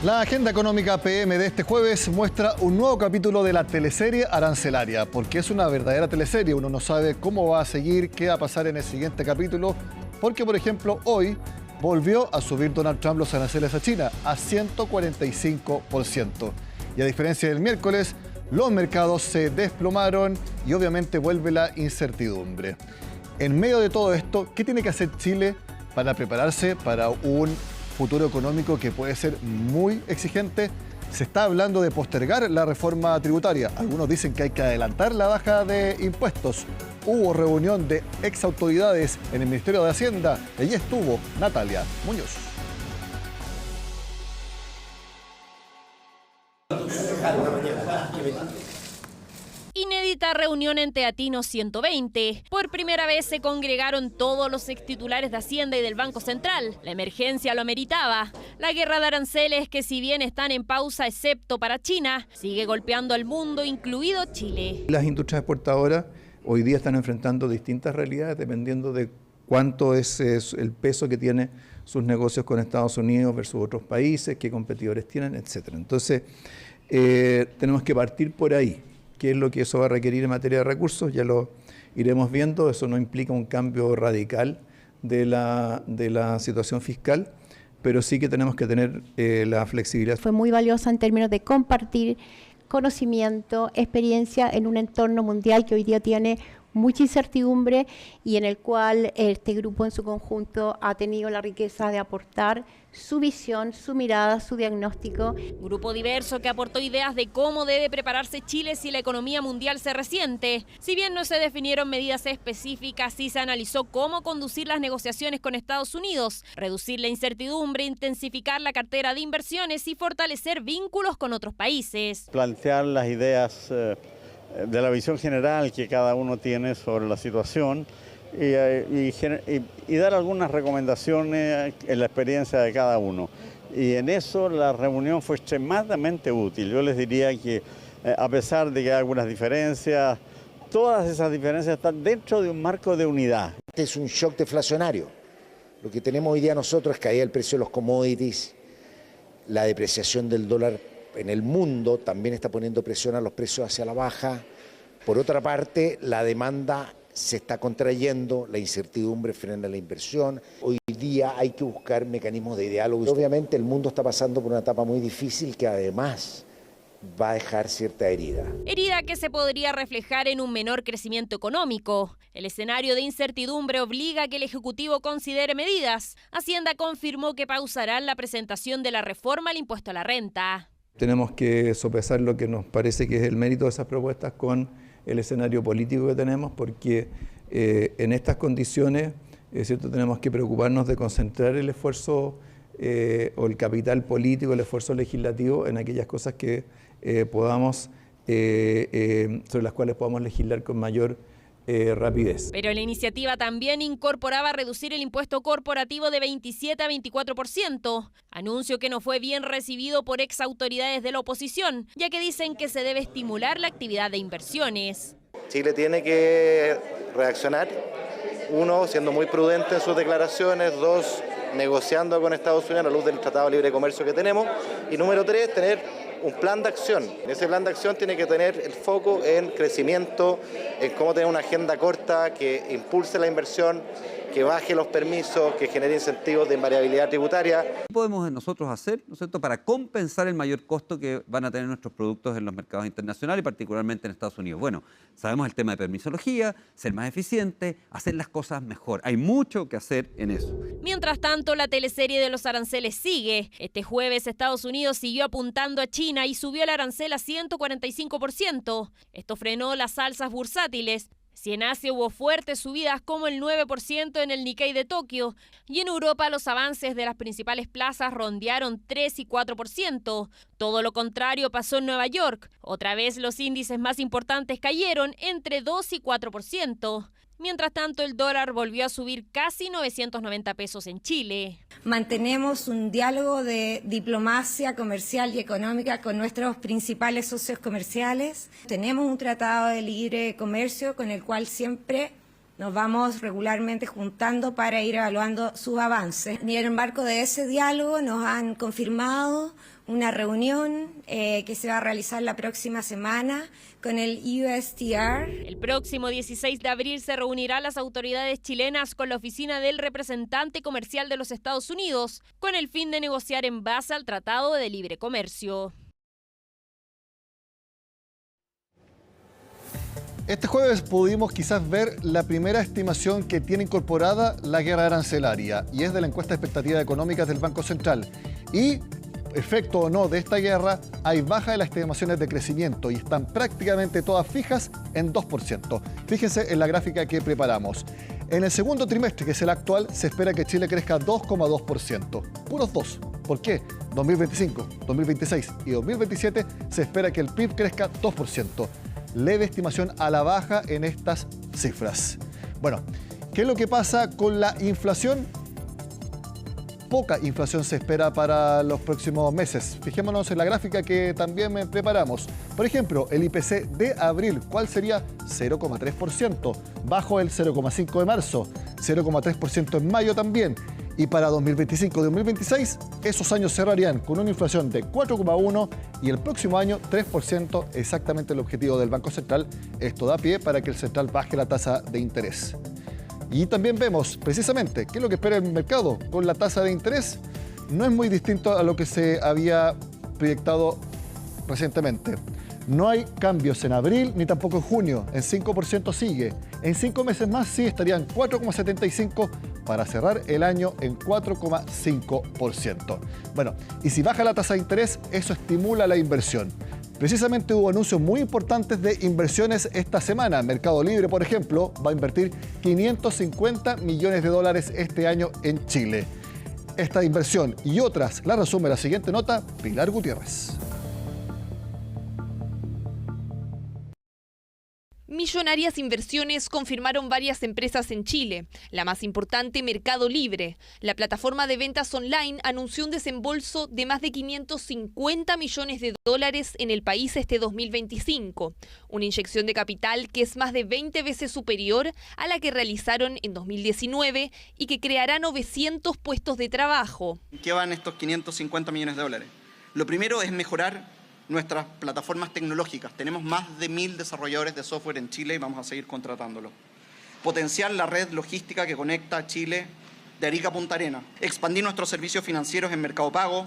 La agenda económica PM de este jueves muestra un nuevo capítulo de la teleserie arancelaria, porque es una verdadera teleserie. Uno no sabe cómo va a seguir, qué va a pasar en el siguiente capítulo, porque, por ejemplo, hoy volvió a subir Donald Trump los aranceles a China a 145%. Y a diferencia del miércoles, los mercados se desplomaron y obviamente vuelve la incertidumbre. En medio de todo esto, ¿qué tiene que hacer Chile para prepararse para un futuro económico que puede ser muy exigente? Se está hablando de postergar la reforma tributaria. Algunos dicen que hay que adelantar la baja de impuestos. Hubo reunión de exautoridades en el Ministerio de Hacienda. Allí estuvo Natalia Muñoz. Inédita reunión en Teatinos 120. Por primera vez se congregaron todos los extitulares de Hacienda y del Banco Central. La emergencia lo meritaba. La guerra de aranceles, que si bien están en pausa excepto para China, sigue golpeando al mundo, incluido Chile. Las industrias exportadoras hoy día están enfrentando distintas realidades dependiendo de cuánto es el peso que tiene sus negocios con Estados Unidos versus otros países, qué competidores tienen, etc. Entonces, tenemos que partir por ahí. ¿Qué es lo que eso va a requerir en materia de recursos? Ya lo iremos viendo. Eso no implica un cambio radical de la situación fiscal, pero sí que tenemos que tener la flexibilidad. Fue muy valiosa en términos de compartir conocimiento, experiencia en un entorno mundial que hoy día tiene mucha incertidumbre y en el cual este grupo en su conjunto ha tenido la riqueza de aportar su visión, su mirada, su diagnóstico. Grupo diverso que aportó ideas de cómo debe prepararse Chile si la economía mundial se resiente. Si bien no se definieron medidas específicas, sí se analizó cómo conducir las negociaciones con Estados Unidos, reducir la incertidumbre, intensificar la cartera de inversiones y fortalecer vínculos con otros países. Plantear las ideas de la visión general que cada uno tiene sobre la situación y dar algunas recomendaciones en la experiencia de cada uno. Y en eso la reunión fue extremadamente útil. Yo les diría que a pesar de que hay algunas diferencias, todas esas diferencias están dentro de un marco de unidad. Este es un shock deflacionario. Lo que tenemos hoy día nosotros es caída del precio de los commodities, la depreciación del dólar en el mundo también está poniendo presión a los precios hacia la baja. Por otra parte, la demanda se está contrayendo, la incertidumbre frena la inversión. Hoy día hay que buscar mecanismos de diálogo. Obviamente el mundo está pasando por una etapa muy difícil que además va a dejar cierta herida. Herida que se podría reflejar en un menor crecimiento económico. El escenario de incertidumbre obliga a que el Ejecutivo considere medidas. Hacienda confirmó que pausarán la presentación de la reforma al impuesto a la renta. Tenemos que sopesar lo que nos parece que es el mérito de esas propuestas con el escenario político que tenemos, porque en estas condiciones ¿cierto? Tenemos que preocuparnos de concentrar el esfuerzo o el capital político, el esfuerzo legislativo en aquellas cosas que podamos, sobre las cuales podamos legislar con mayor rapidez. Pero la iniciativa también incorporaba reducir el impuesto corporativo de 27 a 24%, anuncio que no fue bien recibido por exautoridades de la oposición, ya que dicen que se debe estimular la actividad de inversiones. Chile tiene que reaccionar, uno, siendo muy prudente en sus declaraciones, dos, negociando con Estados Unidos a la luz del Tratado de Libre Comercio que tenemos, y número tres, tener un plan de acción. Ese plan de acción tiene que tener el foco en crecimiento, en cómo tener una agenda corta que impulse la inversión, que baje los permisos, que genere incentivos de invariabilidad tributaria. ¿Qué podemos nosotros hacer, ¿no es cierto?, para compensar el mayor costo que van a tener nuestros productos en los mercados internacionales y particularmente en Estados Unidos? Bueno, sabemos el tema de permisología, ser más eficiente, hacer las cosas mejor. Hay mucho que hacer en eso. Mientras tanto, la teleserie de los aranceles sigue. Este jueves Estados Unidos siguió apuntando a China y subió el arancel a 145%. Esto frenó las alzas bursátiles. Si en Asia hubo fuertes subidas como el 9% en el Nikkei de Tokio, y en Europa los avances de las principales plazas rondearon 3 y 4%. Todo lo contrario pasó en Nueva York. Otra vez los índices más importantes cayeron entre 2 y 4%. Mientras tanto, el dólar volvió a subir casi 990 pesos en Chile. Mantenemos un diálogo de diplomacia comercial y económica con nuestros principales socios comerciales. Tenemos un tratado de libre comercio con el cual siempre nos vamos regularmente juntando para ir evaluando sus avances. Y en el marco de ese diálogo nos han confirmado una reunión que se va a realizar la próxima semana con el USTR. El próximo 16 de abril se reunirán las autoridades chilenas con la oficina del representante comercial de los Estados Unidos con el fin de negociar en base al Tratado de Libre Comercio. Este jueves pudimos quizás ver la primera estimación que tiene incorporada la guerra arancelaria y es de la encuesta de expectativas económicas del Banco Central. Y, efecto o no de esta guerra, hay baja de las estimaciones de crecimiento y están prácticamente todas fijas en 2%. Fíjense en la gráfica que preparamos. En el segundo trimestre, que es el actual, se espera que Chile crezca 2,2%. Puros 2. ¿Por qué? 2025, 2026 y 2027 se espera que el PIB crezca 2%. Leve estimación a la baja en estas cifras. Bueno, ¿qué es lo que pasa con la inflación? Poca inflación se espera para los próximos meses. Fijémonos en la gráfica que también preparamos. Por ejemplo, el IPC de abril, ¿cuál sería? 0,3%, bajo el 0,5% de marzo, 0,3% en mayo también. Y para 2025 y 2026, esos años cerrarían con una inflación de 4,1% y el próximo año 3%, exactamente el objetivo del Banco Central. Esto da pie para que el Central baje la tasa de interés. Y también vemos precisamente qué es lo que espera el mercado con la tasa de interés. No es muy distinto a lo que se había proyectado recientemente. No hay cambios en abril ni tampoco en junio. En 5% sigue. En 5 meses más sí estarían 4,75% para cerrar el año en 4,5%. Bueno, y si baja la tasa de interés, eso estimula la inversión. Precisamente hubo anuncios muy importantes de inversiones esta semana. Mercado Libre, por ejemplo, va a invertir $550 millones este año en Chile. Esta inversión y otras la resume la siguiente nota, Pilar Gutiérrez. Millonarias inversiones confirmaron varias empresas en Chile. La más importante, Mercado Libre. La plataforma de ventas online anunció un desembolso de más de $550 millones en el país este 2025. Una inyección de capital que es más de 20 veces superior a la que realizaron en 2019 y que creará 900 puestos de trabajo. ¿Qué van estos $550 millones? Lo primero es mejorar nuestras plataformas tecnológicas. Tenemos más de 1.000 desarrolladores de software en Chile y vamos a seguir contratándolos. Potenciar la red logística que conecta a Chile de Arica a Punta Arenas. Expandir nuestros servicios financieros en Mercado Pago.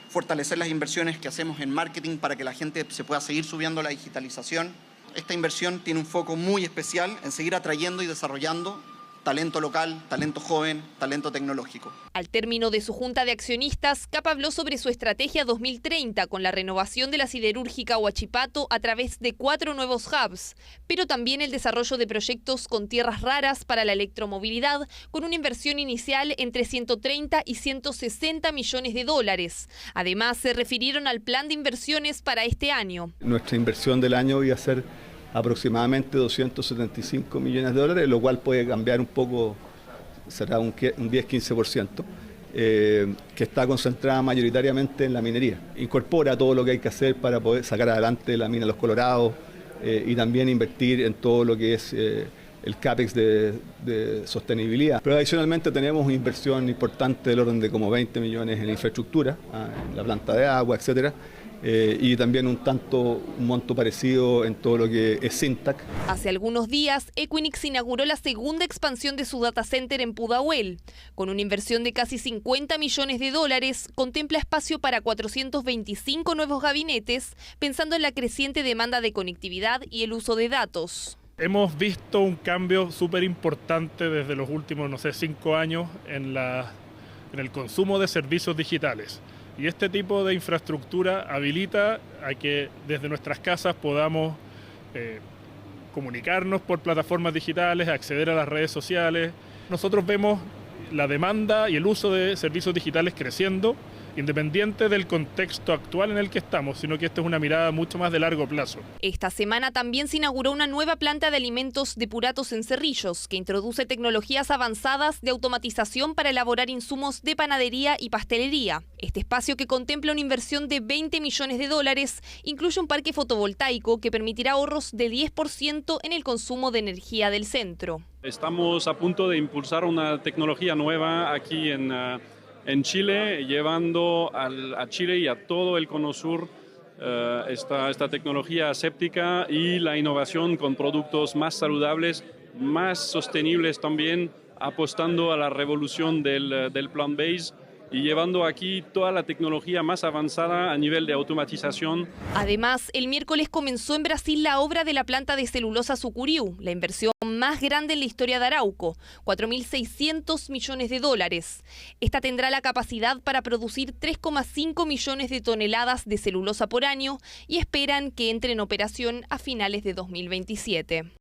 Fortalecer las inversiones que hacemos en marketing para que la gente se pueda seguir subiendo a la digitalización. Esta inversión tiene un foco muy especial en seguir atrayendo y desarrollando talento local, talento joven, talento tecnológico. Al término de su junta de accionistas, CAP habló sobre su estrategia 2030 con la renovación de la siderúrgica Huachipato a través de 4 nuevos hubs, pero también el desarrollo de proyectos con tierras raras para la electromovilidad con una inversión inicial entre 130 y 160 millones de dólares. Además, se refirieron al plan de inversiones para este año. Nuestra inversión del año iba a ser aproximadamente 275 millones de dólares, lo cual puede cambiar un poco, será un 10-15%, que está concentrada mayoritariamente en la minería. Incorpora todo lo que hay que hacer para poder sacar adelante la mina Los Colorados y también invertir en todo lo que es el CAPEX de sostenibilidad. Pero adicionalmente tenemos una inversión importante del orden de como 20 millones en la infraestructura, en la planta de agua, etcétera. Y también un monto parecido en todo lo que es Syntac. Hace algunos días, Equinix inauguró la segunda expansión de su data center en Pudahuel. Con una inversión de casi 50 millones de dólares, contempla espacio para 425 nuevos gabinetes, pensando en la creciente demanda de conectividad y el uso de datos. Hemos visto un cambio súper importante desde los últimos, 5 años en el consumo de servicios digitales. Y este tipo de infraestructura habilita a que desde nuestras casas podamos comunicarnos por plataformas digitales, acceder a las redes sociales. Nosotros vemos la demanda y el uso de servicios digitales creciendo, independiente del contexto actual en el que estamos, sino que esta es una mirada mucho más de largo plazo. Esta semana también se inauguró una nueva planta de alimentos depurados en Cerrillos, que introduce tecnologías avanzadas de automatización para elaborar insumos de panadería y pastelería. Este espacio, que contempla una inversión de 20 millones de dólares, incluye un parque fotovoltaico que permitirá ahorros de 10% en el consumo de energía del centro. Estamos a punto de impulsar una tecnología nueva aquí en Chile, llevando a Chile y a todo el Cono Sur esta tecnología aséptica y la innovación con productos más saludables, más sostenibles también, apostando a la revolución del plant-based y llevando aquí toda la tecnología más avanzada a nivel de automatización. Además, el miércoles comenzó en Brasil la obra de la planta de celulosa Sucuriú, la inversión más grande en la historia de Arauco, 4.600 millones de dólares. Esta tendrá la capacidad para producir 3,5 millones de toneladas de celulosa por año y esperan que entre en operación a finales de 2027.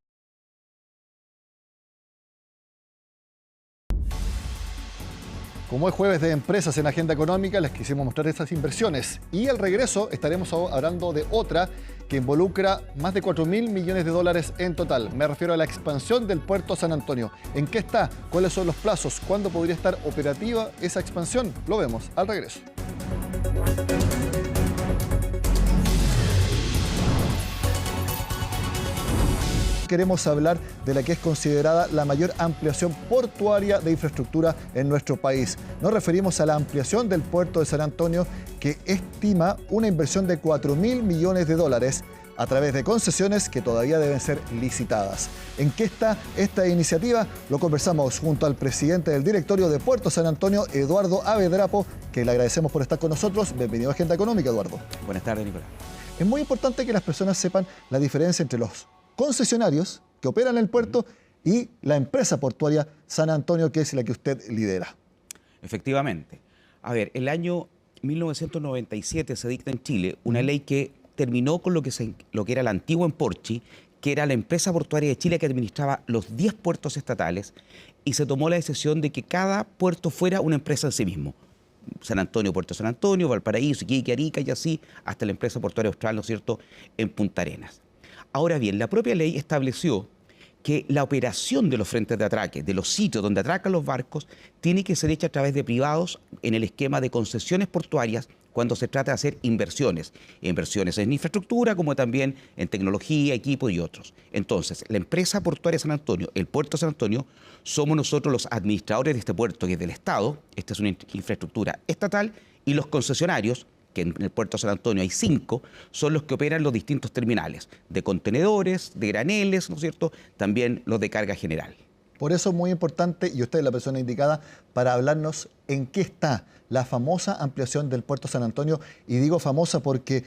Como es jueves de empresas en Agenda Económica, les quisimos mostrar esas inversiones. Y al regreso estaremos hablando de otra que involucra más de 4.000 millones de dólares en total. Me refiero a la expansión del puerto San Antonio. ¿En qué está? ¿Cuáles son los plazos? ¿Cuándo podría estar operativa esa expansión? Lo vemos al regreso. Queremos hablar de la que es considerada la mayor ampliación portuaria de infraestructura en nuestro país. Nos referimos a la ampliación del puerto de San Antonio, que estima una inversión de 4.000 millones de dólares a través de concesiones que todavía deben ser licitadas. ¿En qué está esta iniciativa? Lo conversamos junto al presidente del directorio de Puerto San Antonio, Eduardo Avedrapo, que le agradecemos por estar con nosotros. Bienvenido a Agenda Económica, Eduardo. Buenas tardes, Nicolás. Es muy importante que las personas sepan la diferencia entre los concesionarios que operan el puerto y la empresa portuaria San Antonio, que es la que usted lidera. Efectivamente. A ver, el año 1997 se dicta en Chile una ley que terminó con lo que era el antiguo Emporchi, que era la empresa portuaria de Chile que administraba los 10 puertos estatales, y se tomó la decisión de que cada puerto fuera una empresa en sí mismo. San Antonio, Puerto San Antonio, Valparaíso, Iquique, Arica y así, hasta la empresa portuaria austral, ¿no es cierto?, en Punta Arenas. Ahora bien, la propia ley estableció que la operación de los frentes de atraque, de los sitios donde atracan los barcos, tiene que ser hecha a través de privados en el esquema de concesiones portuarias cuando se trata de hacer inversiones en infraestructura como también en tecnología, equipo y otros. Entonces, la empresa portuaria San Antonio, el puerto San Antonio, somos nosotros los administradores de este puerto que es del Estado, esta es una infraestructura estatal, y los concesionarios, que en el puerto San Antonio hay 5, son los que operan los distintos terminales de contenedores, de graneles, ¿no es cierto?, también los de carga general. Por eso es muy importante, y usted es la persona indicada para hablarnos en qué está la famosa ampliación del puerto San Antonio. Y digo famosa porque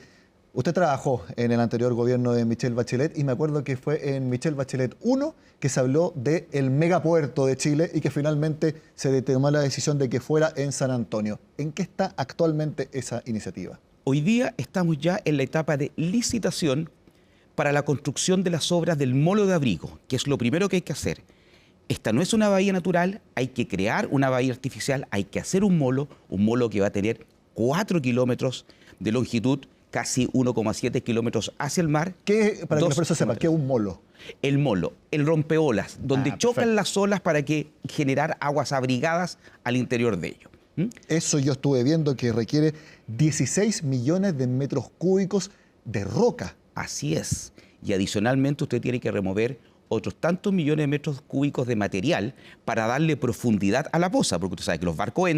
usted trabajó en el anterior gobierno de Michelle Bachelet, y me acuerdo que fue en Michelle Bachelet 1 que se habló del megapuerto de Chile y que finalmente se tomó la decisión de que fuera en San Antonio. ¿En qué está actualmente esa iniciativa? Hoy día estamos ya en la etapa de licitación para la construcción de las obras del molo de abrigo, que es lo primero que hay que hacer. Esta no es una bahía natural, hay que crear una bahía artificial, hay que hacer un molo que va a tener 4 kilómetros de longitud, casi 1,7 kilómetros hacia el mar. Para que las personas sepan, ¿qué es un molo? El molo, el rompeolas, donde chocan las olas para generar aguas abrigadas al interior de ello. Eso yo estuve viendo que requiere 16 millones de metros cúbicos de roca. Así es. Y adicionalmente usted tiene que remover otros tantos millones de metros cúbicos de material para darle profundidad a la poza, porque usted sabe que los barcos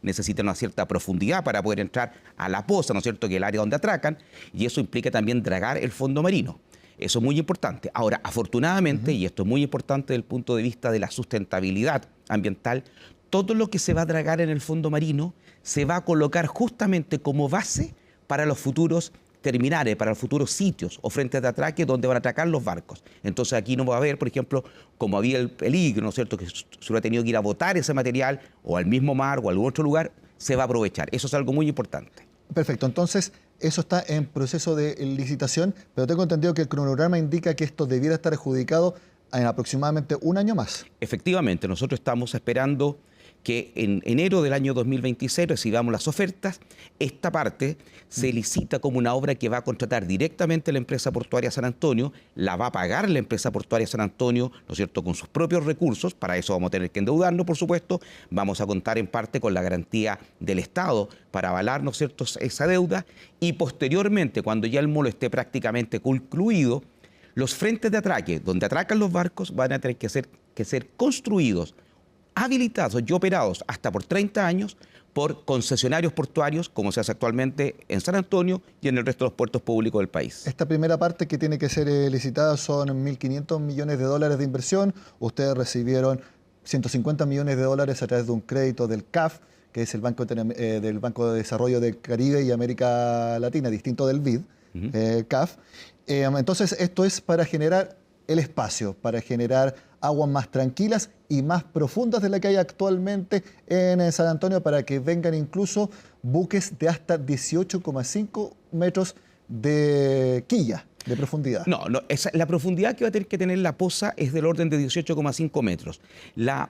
necesitan una cierta profundidad para poder entrar a la poza, ¿no es cierto?, que es el área donde atracan, y eso implica también dragar el fondo marino. Eso es muy importante. Ahora, afortunadamente, y esto es muy importante desde el punto de vista de la sustentabilidad ambiental, todo lo que se va a dragar en el fondo marino se va a colocar justamente como base para los futuros terminales, para los futuros sitios o frentes de atraque donde van a atracar los barcos. Entonces aquí no va a haber, por ejemplo, como había el peligro, ¿no es cierto?, que se hubiera tenido que ir a botar ese material o al mismo mar o a algún otro lugar, se va a aprovechar. Eso es algo muy importante. Perfecto, entonces eso está en proceso de licitación, pero tengo entendido que el cronograma indica que esto debiera estar adjudicado en aproximadamente un año más. Efectivamente, nosotros estamos esperando que en enero del año 2026 recibamos las ofertas. Esta parte se licita como una obra que va a contratar directamente la empresa portuaria San Antonio, la va a pagar la empresa portuaria San Antonio, ¿no es cierto?, con sus propios recursos. Para eso vamos a tener que endeudarnos, por supuesto. Vamos a contar en parte con la garantía del Estado para avalar, ¿no es cierto?, esa deuda. Y posteriormente, cuando ya el molo esté prácticamente concluido, Los frentes de atraque, donde atracan los barcos, van a tener que ser construidos, habilitados y operados hasta por 30 años por concesionarios portuarios, como se hace actualmente en San Antonio y en el resto de los puertos públicos del país. Esta primera parte que tiene que ser licitada son 1.500 millones de dólares de inversión. Ustedes recibieron 150 millones de dólares a través de un crédito del CAF, que es el Banco de Desarrollo del Caribe y América Latina, distinto del BID, CAF. Entonces, esto es para generar el espacio, para generar aguas más tranquilas y más profundas de la que hay actualmente en San Antonio, para que vengan incluso buques de hasta 18,5 metros de quilla, de profundidad. No, la profundidad que va a tener que tener la poza es del orden de 18,5 metros. La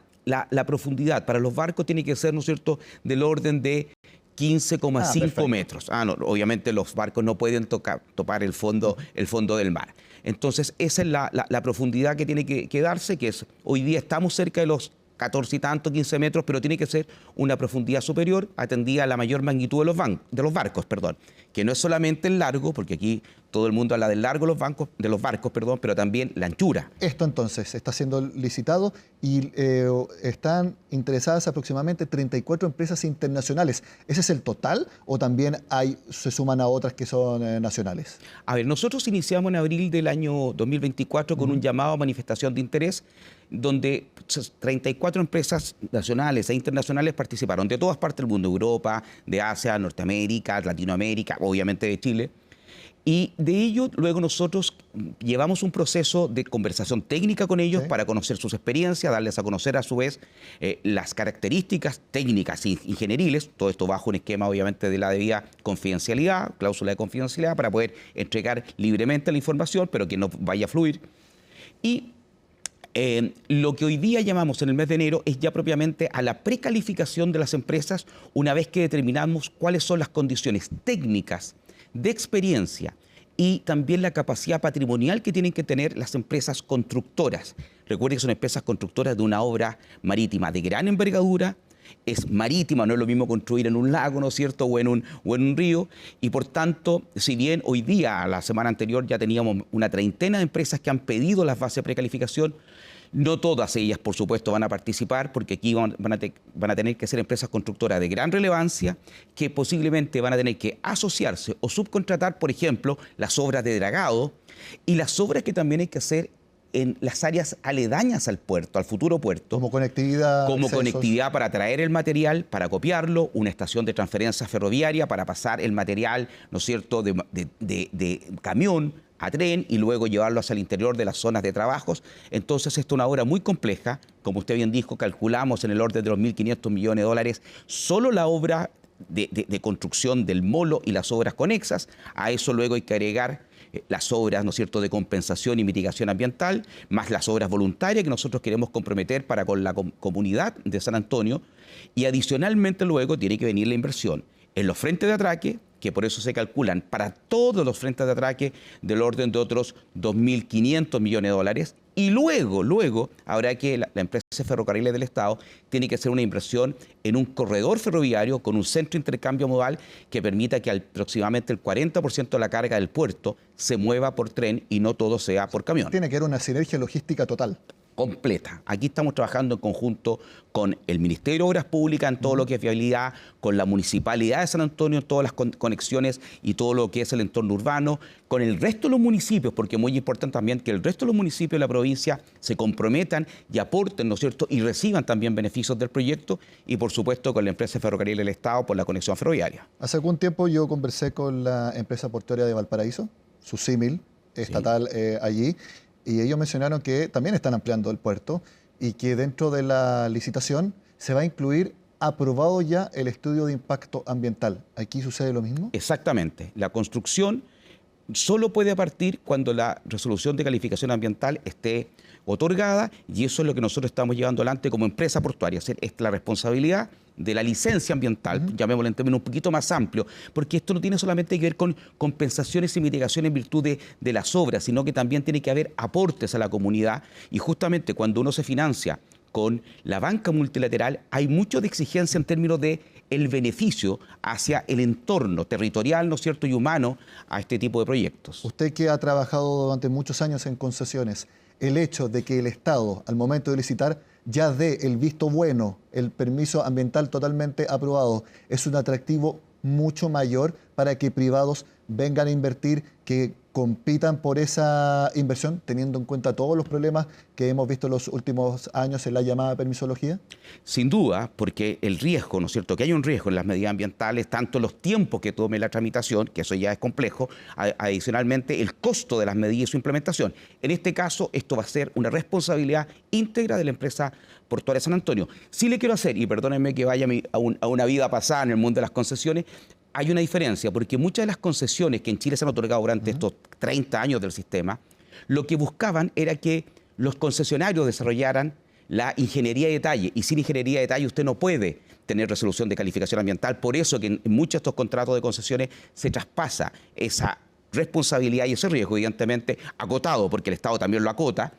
profundidad para los barcos tiene que ser, ¿no es cierto?, del orden de 15,5 metros. Obviamente los barcos no pueden topar el fondo del mar. Entonces, esa es la profundidad que tiene que darse, que es, hoy día estamos cerca de los 14 y tanto, 15 metros, pero tiene que ser una profundidad superior atendida a la mayor magnitud de los barcos, que no es solamente el largo, porque aquí todo el mundo habla del largo de los barcos, pero también la anchura. Esto entonces está siendo licitado y están interesadas aproximadamente 34 empresas internacionales. ¿Ese es el total o también se suman a otras que son nacionales? A ver, nosotros iniciamos en abril del año 2024 con un llamado a manifestación de interés, donde 34 empresas nacionales e internacionales participaron de todas partes del mundo, Europa, de Asia, Norteamérica, Latinoamérica, obviamente de Chile. Y de ello luego nosotros llevamos un proceso de conversación técnica con ellos para conocer sus experiencias, darles a conocer a su vez las características técnicas e ingenieriles, todo esto bajo un esquema obviamente de la debida confidencialidad, cláusula de confidencialidad, para poder entregar libremente la información, pero que no vaya a fluir. Y lo que hoy día llamamos en el mes de enero es ya propiamente a la precalificación de las empresas, una vez que determinamos cuáles son las condiciones técnicas, de experiencia y también la capacidad patrimonial que tienen que tener las empresas constructoras. Recuerden que son empresas constructoras de una obra marítima de gran envergadura. Es marítima, no es lo mismo construir en un lago, ¿no es cierto?, o en un río, y por tanto, si bien hoy día, la semana anterior, ya teníamos una treintena de empresas que han pedido las bases de precalificación, no todas ellas, por supuesto, van a participar, porque aquí van a tener que ser empresas constructoras de gran relevancia, que posiblemente van a tener que asociarse o subcontratar, por ejemplo, las obras de dragado y las obras que también hay que hacer en las áreas aledañas al puerto, al futuro puerto. Como conectividad. Como conectividad para traer el material, para copiarlo, una estación de transferencia ferroviaria para pasar el material, ¿no es cierto?, de camión a tren y luego llevarlo hacia el interior de las zonas de trabajos. Entonces, esta es una obra muy compleja. Como usted bien dijo, calculamos en el orden de los 1.500 millones de dólares solo la obra de construcción del molo y las obras conexas. A eso luego hay que agregar las obras, ¿no es cierto?, de compensación y mitigación ambiental, más las obras voluntarias que nosotros queremos comprometer para con la comunidad de San Antonio. Y adicionalmente luego tiene que venir la inversión en los frentes de atraque, que por eso se calculan para todos los frentes de atraque del orden de otros 2.500 millones de dólares. Y luego habrá que la empresa de ferrocarriles del Estado tiene que hacer una inversión en un corredor ferroviario con un centro de intercambio modal que permita que aproximadamente el 40% de la carga del puerto se mueva por tren y no todo sea por camión. Tiene que haber una sinergia logística total. Completa. Aquí estamos trabajando en conjunto con el Ministerio de Obras Públicas en todo lo que es viabilidad, con la Municipalidad de San Antonio en todas las conexiones y todo lo que es el entorno urbano, con el resto de los municipios, porque es muy importante también que el resto de los municipios de la provincia se comprometan y aporten, ¿no es cierto?, y reciban también beneficios del proyecto, y por supuesto con la empresa ferrocarril del Estado por la conexión ferroviaria. Hace algún tiempo yo conversé con la empresa portuaria de Valparaíso, su símil estatal allí, y ellos mencionaron que también están ampliando el puerto y que dentro de la licitación se va a incluir aprobado ya el estudio de impacto ambiental. ¿Aquí sucede lo mismo? Exactamente. La construcción solo puede partir cuando la resolución de calificación ambiental esté otorgada, y eso es lo que nosotros estamos llevando adelante como empresa portuaria. Es la responsabilidad de la licencia ambiental, llamémoslo en términos un poquito más amplios, porque esto no tiene solamente que ver con compensaciones y mitigaciones en virtud de las obras, sino que también tiene que haber aportes a la comunidad, y justamente cuando uno se financia con la banca multilateral, hay mucho de exigencia en términos de el beneficio hacia el entorno territorial, ¿no es cierto?, y humano a este tipo de proyectos. Usted que ha trabajado durante muchos años en concesiones, el hecho de que el Estado, al momento de licitar, ya dé el visto bueno, el permiso ambiental totalmente aprobado, es un atractivo mucho mayor para que privados vengan a invertir, que compitan por esa inversión, teniendo en cuenta todos los problemas que hemos visto en los últimos años en la llamada permisología? Sin duda, porque el riesgo, ¿no es cierto?, que hay un riesgo en las medidas ambientales, tanto los tiempos que tome la tramitación, que eso ya es complejo, adicionalmente el costo de las medidas y su implementación. En este caso, esto va a ser una responsabilidad íntegra de la empresa portuaria San Antonio. Sí le quiero hacer, y perdónenme que vaya a una vida pasada en el mundo de las concesiones, hay una diferencia, porque muchas de las concesiones que en Chile se han otorgado durante estos 30 años del sistema, lo que buscaban era que los concesionarios desarrollaran la ingeniería de detalle, y sin ingeniería de detalle usted no puede tener resolución de calificación ambiental. Por eso que en muchos de estos contratos de concesiones se traspasa esa responsabilidad y ese riesgo, evidentemente acotado, porque el Estado también lo acota,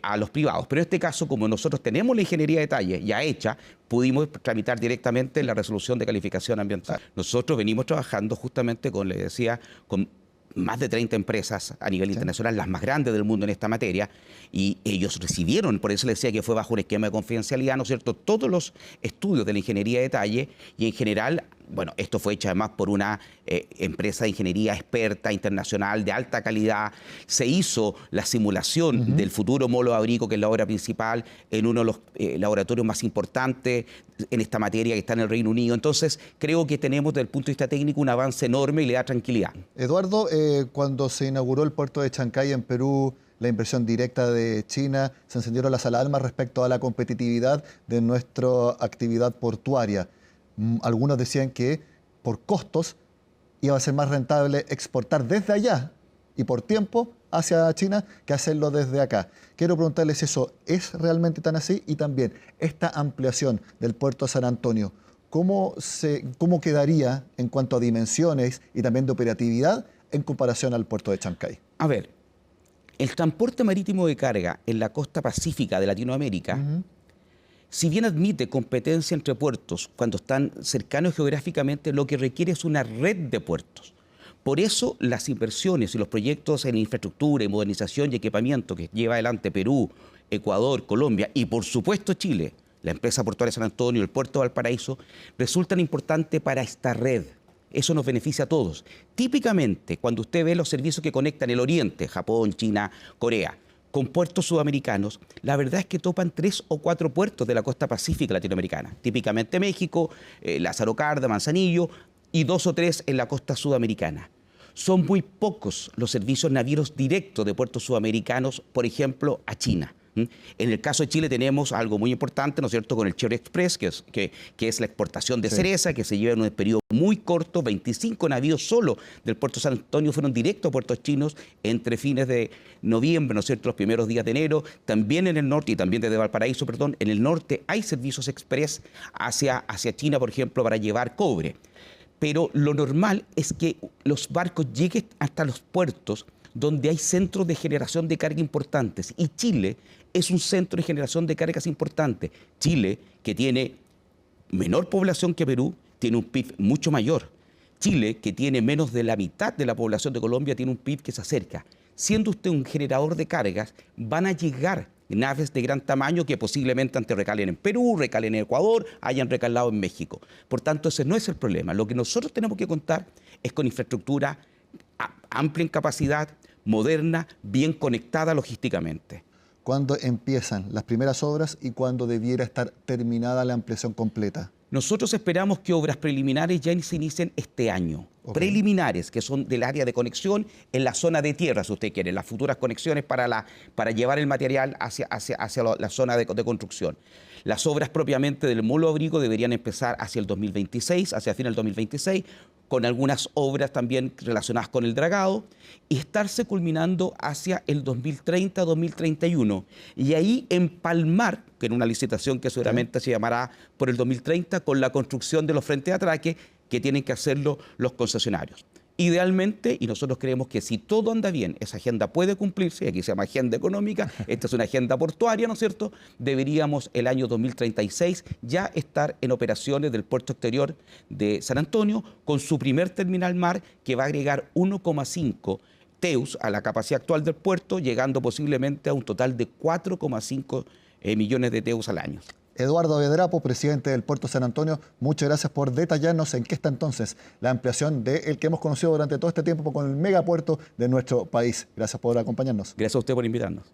a los privados. Pero en este caso, como nosotros tenemos la ingeniería de detalle ya hecha, pudimos tramitar directamente la resolución de calificación ambiental. Nosotros venimos trabajando justamente con, les decía, con más de 30 empresas a nivel internacional, las más grandes del mundo en esta materia, y ellos recibieron, por eso les decía que fue bajo un esquema de confidencialidad, ¿no es cierto?, todos los estudios de la ingeniería de detalle, y en general, bueno, esto fue hecho además por una empresa de ingeniería experta, internacional, de alta calidad. Se hizo la simulación del futuro molo abrigo, que es la obra principal, en uno de los laboratorios más importantes en esta materia, que está en el Reino Unido. Entonces, creo que tenemos desde el punto de vista técnico un avance enorme y le da tranquilidad. Eduardo, cuando se inauguró el puerto de Chancay en Perú, la inversión directa de China, se encendieron las alarmas respecto a la competitividad de nuestra actividad portuaria. Algunos decían que por costos iba a ser más rentable exportar desde allá y por tiempo hacia China que hacerlo desde acá. Quiero preguntarles si eso es realmente tan así, y también esta ampliación del puerto de San Antonio, ¿cómo quedaría en cuanto a dimensiones y también de operatividad en comparación al puerto de Chancay? A ver, el transporte marítimo de carga en la costa pacífica de Latinoamérica, si bien admite competencia entre puertos cuando están cercanos geográficamente, lo que requiere es una red de puertos. Por eso las inversiones y los proyectos en infraestructura y modernización y equipamiento que lleva adelante Perú, Ecuador, Colombia y por supuesto Chile, la empresa portuaria San Antonio, el puerto de Valparaíso, resultan importantes para esta red. Eso nos beneficia a todos. Típicamente, cuando usted ve los servicios que conectan el Oriente, Japón, China, Corea, con puertos sudamericanos, la verdad es que topan 3 o 4 puertos de la costa pacífica latinoamericana. Típicamente México, Lázaro Cárdenas, Manzanillo, y 2 o 3 en la costa sudamericana. Son muy pocos los servicios navieros directos de puertos sudamericanos, por ejemplo, a China. En el caso de Chile tenemos algo muy importante, ¿no es cierto?, con el Cherry Express, que es la exportación de cereza, que se lleva en un periodo muy corto. 25 navíos solo del puerto de San Antonio fueron directos a puertos chinos entre fines de noviembre, ¿no es cierto?, los primeros días de enero. También en el norte, y también desde Valparaíso, perdón, en el norte hay servicios express hacia China, por ejemplo, para llevar cobre. Pero lo normal es que los barcos lleguen hasta los puertos donde hay centros de generación de carga importantes. Y Chile es un centro de generación de cargas importante. Chile, que tiene menor población que Perú, tiene un PIB mucho mayor. Chile, que tiene menos de la mitad de la población de Colombia, tiene un PIB que se acerca. Siendo usted un generador de cargas, van a llegar naves de gran tamaño que posiblemente antes recalen en Perú, recalen en Ecuador, hayan recalado en México. Por tanto, ese no es el problema. Lo que nosotros tenemos que contar es con infraestructura amplia en capacidad, moderna, bien conectada logísticamente. ¿Cuándo empiezan las primeras obras y cuándo debiera estar terminada la ampliación completa? Nosotros esperamos que obras preliminares ya se inicien este año. Preliminares, que son del área de conexión en la zona de tierra, si usted quiere, las futuras conexiones para llevar el material hacia la zona de construcción. Las obras propiamente del molo abrigo deberían empezar hacia el 2026, hacia fin del 2026, con algunas obras también relacionadas con el dragado, y estarse culminando hacia el 2030-2031. Y ahí empalmar, que en una licitación que seguramente se llamará por el 2030, con la construcción de los frentes de atraque que tienen que hacerlo los concesionarios. Idealmente, y nosotros creemos que si todo anda bien, esa agenda puede cumplirse, aquí se llama agenda económica, esta es una agenda portuaria, ¿no es cierto? Deberíamos el año 2036 ya estar en operaciones del puerto exterior de San Antonio con su primer terminal mar que va a agregar 1,5 TEUs a la capacidad actual del puerto, llegando posiblemente a un total de 4,5 millones de TEUs al año. Eduardo Bedrapo, presidente del Puerto San Antonio, muchas gracias por detallarnos en qué está entonces la ampliación del que hemos conocido durante todo este tiempo con el megapuerto de nuestro país. Gracias por acompañarnos. Gracias a usted por invitarnos.